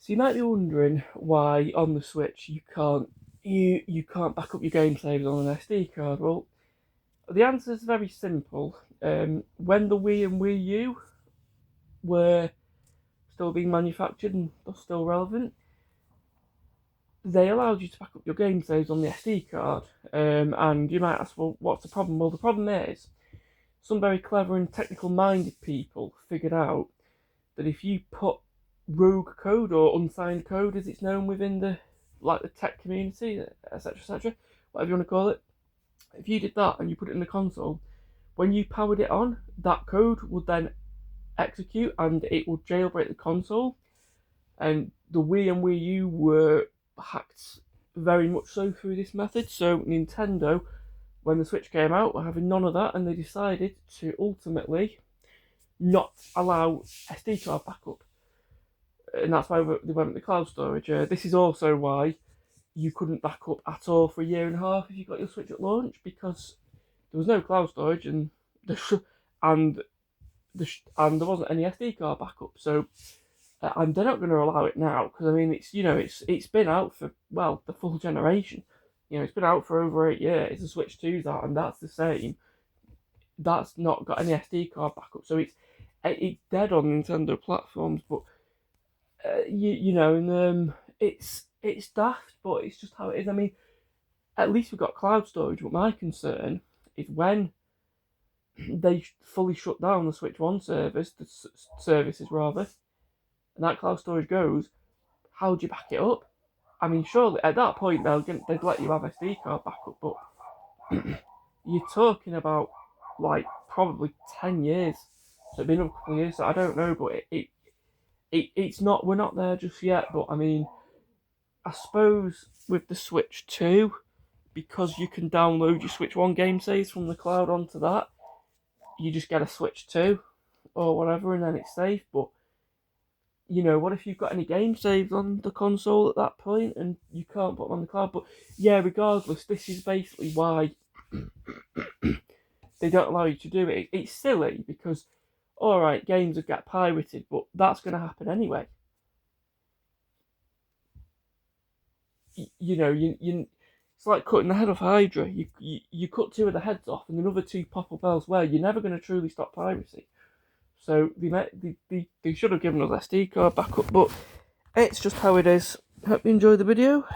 So you might be wondering why on the Switch you can't back up your game saves on an SD card. Well, the answer is very simple. When the Wii and Wii U were still being manufactured and thus still relevant, they allowed you to back up your game saves on the SD card. And you might ask, well, what's the problem? Well, the problem is some very clever and technical-minded people figured out that if you put rogue code or unsigned code, as it's known within the tech community, etc., whatever you want to call it, if you did that and you put it in the console, when you powered it on, that code would then execute and it would jailbreak the console. And the Wii and Wii U were hacked very much so through this method. So Nintendo, when the Switch came out, were having none of that, and they decided to ultimately not allow SD card backup. And that's why they went with the cloud storage. This is also why you couldn't back up at all for a year and a half if you got your Switch at launch, because there was no cloud storage and there wasn't any SD card backup. So and they're not going to allow it now, because I mean it's been out for, well, the full generation. It's been out for over 8 years. The Switch 2's out, and that's the same. That's not got any SD card backup, so it's dead on Nintendo platforms. But it's daft, but it's just how it is. I mean, at least we've got cloud storage. But my concern is when they fully shut down the Switch One services rather, and that cloud storage goes, how do you back it up? I mean, surely at that point they'd let you have SD card backup, but you're talking about like probably 10 years. So it'd been a couple of years. So I don't know, but it's not. We're not there just yet. But I mean, I suppose with the Switch 2, because you can download your Switch 1 game saves from the cloud onto that, you just get a Switch 2 or whatever, and then it's safe. But what if you've got any game saves on the console at that point and you can't put them on the cloud? But yeah, regardless, this is basically why they don't allow you to do it. It's silly because, alright, games will get pirated, but that's going to happen anyway. It's like cutting the head off Hydra. You cut 2 of the heads off and another 2 pop up elsewhere. You're never going to truly stop piracy. So they should have given us SD card backup, but it's just how it is. Hope you enjoyed the video.